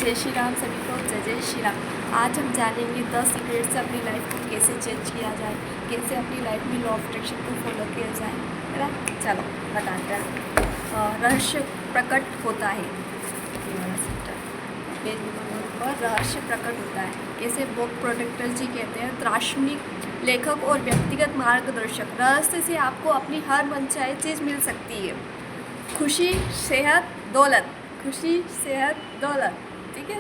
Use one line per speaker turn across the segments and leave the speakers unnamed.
जय श्री राम सभी को, जय जय श्री राम। आज हम जानेंगे 10 सीक्रेट्स से अपनी लाइफ को कैसे चेंज किया जाए, कैसे अपनी लाइफ में लॉ ऑफ अट्रैक्शन को फॉलो किया जाए, है ना। चलो बताते हैं। रहस्य प्रकट होता है, पेज नंबर पर रहस्य प्रकट होता है। कैसे बुक प्रोटेक्टर जी कहते हैं, दार्शनिक लेखक और व्यक्तिगत मार्गदर्शक। रहस्य से आपको अपनी हर मनचाही चीज़ मिल सकती है। खुशी, सेहत, दौलत। खुशी, सेहत, दौलत, ठीक है।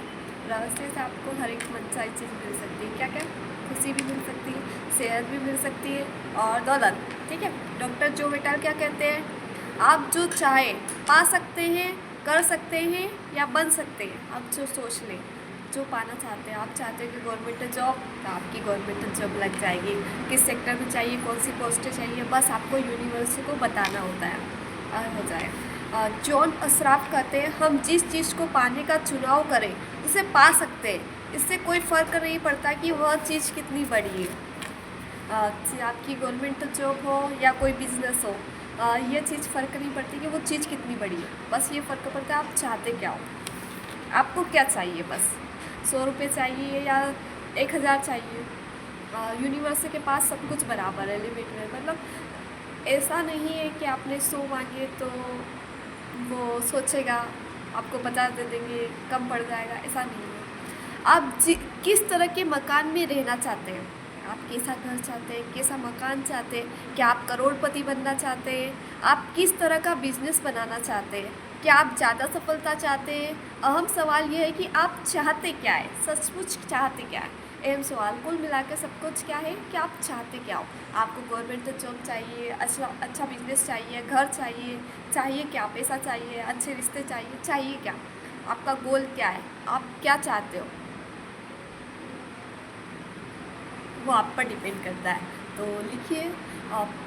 रहस्य से आपको हर एक मनचाही चीज़ मिल सकती है। क्या क्या? खुशी भी मिल सकती है, सेहत भी मिल सकती है और दौलत, ठीक है। डॉक्टर जो विटाल क्या कहते हैं, आप जो चाहे पा सकते हैं, कर सकते हैं या बन सकते हैं। आप जो सोच लें, जो पाना चाहते हैं। आप चाहते हैं कि गवर्नमेंट जॉब, तो आपकी गवर्नमेंट जॉब लग जाएगी। किस सेक्टर में चाहिए, कौन सी पोस्टें चाहिए, बस आपको यूनिवर्स को बताना होता है और हो जाए। जॉन असराफ कहते हैं, हम जिस चीज़ को पाने का चुनाव करें उसे पा सकते हैं। इससे कोई फ़र्क नहीं पड़ता कि वह चीज़ कितनी बड़ी है। आपकी गवर्नमेंट जॉब हो या कोई बिजनेस हो, ये चीज़ फ़र्क नहीं पड़ती कि वो चीज़ कितनी बड़ी है। बस ये फ़र्क पड़ता है आप चाहते क्या हो, आपको क्या चाहिए। बस 100 रुपये चाहिए या 1000 चाहिए। यूनिवर्स के पास सब कुछ बराबर है, लिमिट में। मतलब ऐसा नहीं है कि आपने 100 मांगे तो वो सोचेगा आपको 50 दे देंगे, कम पड़ जाएगा, ऐसा नहीं है। आप किस तरह के मकान में रहना चाहते हैं, आप कैसा घर चाहते हैं, कैसा मकान चाहते हैं, क्या आप करोड़पति बनना चाहते हैं, आप किस तरह का बिजनेस बनाना चाहते हैं, क्या आप ज़्यादा सफलता चाहते हैं। अहम सवाल यह है कि आप चाहते क्या है, सचमुच चाहते क्या है। अहम सवाल कुल मिलाकर सब कुछ क्या है कि आप चाहते क्या हो। आपको गवर्नमेंट जॉब चाहिए, अच्छा बिजनेस चाहिए, घर चाहिए क्या, पैसा चाहिए, अच्छे रिश्ते चाहिए क्या, आपका गोल क्या है, आप क्या चाहते हो, वो आप पर डिपेंड करता है। तो लिखिए,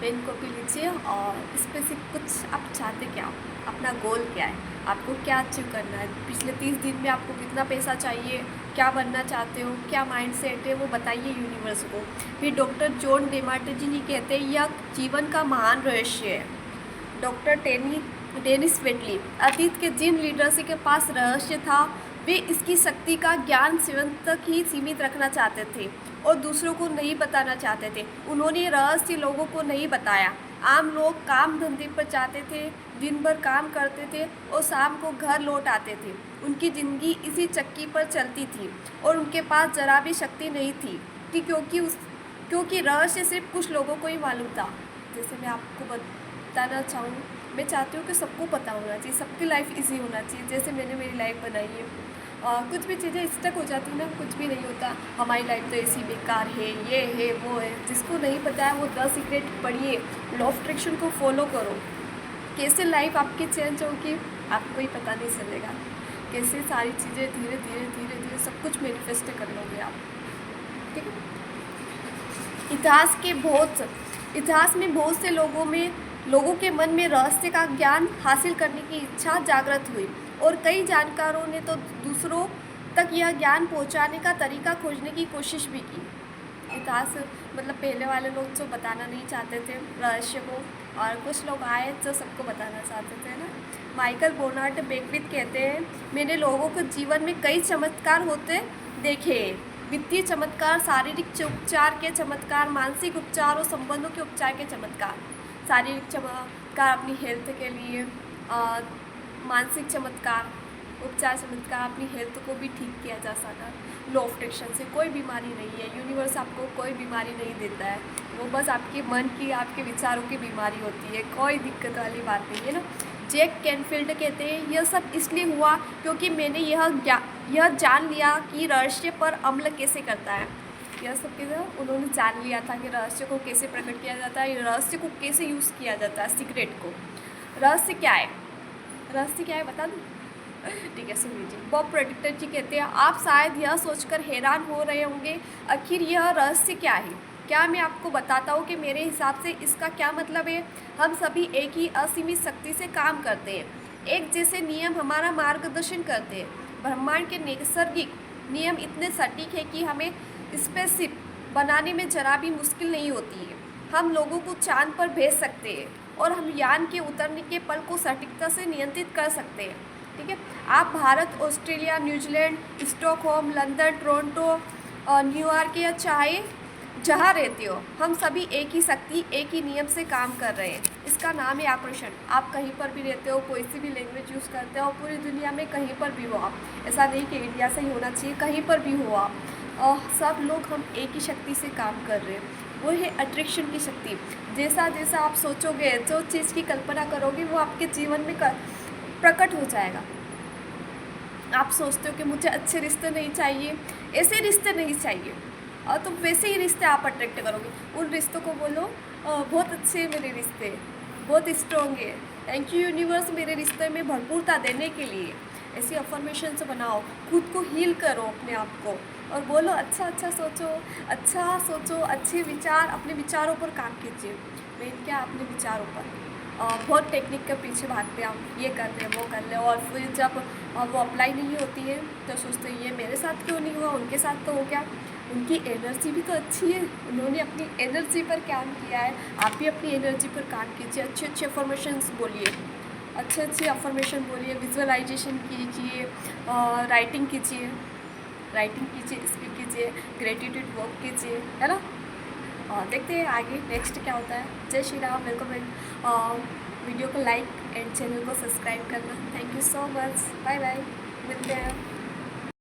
पेन कॉपी लीजिए और इस पर से कुछ आप चाहते क्या हो, अपना गोल क्या है, आपको क्या अचीव करना है। पिछले 30 दिन में आपको कितना पैसा चाहिए, क्या बनना चाहते हो, क्या माइंड सेट है, वो बताइए यूनिवर्स को। फिर डॉक्टर जॉन डेमार्टिनी जी कहते हैं, यह जीवन का महान रहस्य है। डॉक्टर डेनिस वेटली, अतीत के जिन लीडर्स के पास रहस्य था वे इसकी शक्ति का ज्ञान स्वयं तक ही सीमित रखना चाहते थे और दूसरों को नहीं बताना चाहते थे। उन्होंने रहस्य लोगों को नहीं बताया। आम लोग काम धंधे पर जाते थे, दिन भर काम करते थे और शाम को घर लौट आते थे। उनकी ज़िंदगी इसी चक्की पर चलती थी और उनके पास जरा भी शक्ति नहीं थी कि क्योंकि रहस्य सिर्फ कुछ लोगों को ही मालूम था। जैसे मैं आपको बताना चाहूँ, मैं चाहती हूँ कि सबको पता होना चाहिए, सबकी लाइफ इजी होना चाहिए। जैसे मैंने मेरी लाइफ बनाई है, कुछ भी चीज़ें स्टक हो जाती ना, कुछ भी नहीं होता। हमारी लाइफ तो ऐसी बेकार है, ये है, वो है। जिसको नहीं पता है वो 10 सीक्रेट पढ़िए, लॉ ऑफ अट्रैक्शन को फॉलो करो। कैसे लाइफ आपकी चेंज होगी आपको ही पता नहीं चलेगा। कैसे सारी चीज़ें धीरे धीरे धीरे धीरे सब कुछ मैनिफेस्ट कर लोगे आप, ठीक है। इतिहास में बहुत से लोगों के मन में रहस्य का ज्ञान हासिल करने की इच्छा जागृत हुई और कई जानकारों ने तो दूसरों तक यह ज्ञान पहुंचाने का तरीका खोजने की कोशिश भी की। इतिहास मतलब पहले वाले लोग जो बताना नहीं चाहते थे रहस्य को, और कुछ लोग आए जो सबको बताना चाहते थे ना। माइकल बोनार्ड बेकविथ कहते हैं, मैंने लोगों के जीवन में कई चमत्कार होते देखे। वित्तीय चमत्कार, शारीरिक उपचार के चमत्कार, मानसिक उपचार और संबंधों के उपचार के चमत्कार। शारीरिक चमत्कार अपनी हेल्थ के लिए, मानसिक चमत्कार, उपचार चमत्कार अपनी हेल्थ को भी ठीक किया जा सका। लॉ ऑफ अट्रैक्शन से कोई बीमारी नहीं है, यूनिवर्स आपको कोई बीमारी नहीं देता है, वो बस आपके मन की, आपके विचारों की बीमारी होती है। कोई दिक्कत वाली बात नहीं है ना। जैक कैनफील्ड कहते हैं, यह सब इसलिए हुआ क्योंकि मैंने यह जान लिया कि रहस्य पर अमल कैसे करता है। यह सब उन्होंने जान लिया था कि रहस्य को कैसे प्रकट किया जाता है, रहस्य को कैसे यूज़ किया जाता है, सीक्रेट को। रहस्य क्या है, रहस्य क्या है बता दूँ? ठीक है, सुन लीजिए। बॉब प्रोटेक्टर जी कहते हैं, आप शायद यह सोचकर हैरान हो रहे होंगे आखिर यह रहस्य क्या है। क्या मैं आपको बताता हूँ कि मेरे हिसाब से इसका क्या मतलब है। हम सभी एक ही असीमित शक्ति से काम करते हैं, एक जैसे नियम हमारा मार्गदर्शन करते हैं। ब्रह्मांड के नैसर्गिक नियम इतने सटीक है कि हमें स्पेसशिप बनाने में जरा भी मुश्किल नहीं होती है। हम लोगों को चांद पर भेज सकते हैं और हम यान के उतरने के पल को सटीकता से नियंत्रित कर सकते हैं। ठीक है। आप Bharat, Australia, New Zealand, Stockholm, London, Toronto, New York या चाहे जहाँ रहते हो, हम सभी एक ही शक्ति, एक ही नियम से काम कर रहे हैं। इसका नाम है आकर्षण। आप कहीं पर भी रहते हो, कोई सी भी लैंग्वेज यूज़ करते हो, पूरी दुनिया में कहीं पर भी हो आप, ऐसा नहीं कि इंडिया से ही होना चाहिए, कहीं पर भी हो आप, सब लोग हम एक ही शक्ति से काम कर रहे हैं। वो है अट्रैक्शन की शक्ति। जैसा जैसा आप सोचोगे, जो चीज़ की कल्पना करोगे, वो आपके जीवन में प्रकट हो जाएगा। आप सोचते हो कि मुझे अच्छे रिश्ते नहीं चाहिए, ऐसे रिश्ते नहीं चाहिए, और तो वैसे ही रिश्ते आप अट्रैक्ट करोगे। उन रिश्तों को बोलो बहुत अच्छे मेरे रिश्ते, बहुत स्ट्रॉन्ग है, थैंक यू यूनिवर्स मेरे रिश्ते में भरपूरता देने के लिए। ऐसी अफर्मेशंस बनाओ, खुद को हील करो अपने आप को, और बोलो अच्छा अच्छा सोचो, अच्छे विचार, अपने विचारों पर काम कीजिए। मेन क्या, अपने विचारों पर। बहुत टेक्निक के पीछे भागते हैं हम, ये कर ले वो कर ले, और फिर जब वो अप्लाई नहीं होती है तो सोचते हैं ये मेरे साथ क्यों नहीं हुआ, उनके साथ तो हो गया। उनकी एनर्जी भी तो अच्छी है, उन्होंने अपनी एनर्जी पर काम किया है, आप भी अपनी एनर्जी पर काम कीजिए। अच्छे अच्छे अफर्मेशंस बोलिए, अच्छे अफर्मेशन बोलिए, विजुअलाइजेशन कीजिए, राइटिंग कीजिए, स्पीक कीजिए, ग्रेटिट्यूड वर्क कीजिए, है ना। देखते हैं आगे नेक्स्ट क्या होता है। जय श्री राम। वेलकम। वीडियो को लाइक एंड चैनल को सब्सक्राइब करना। Thank you so much. Bye bye, मिलते हैं।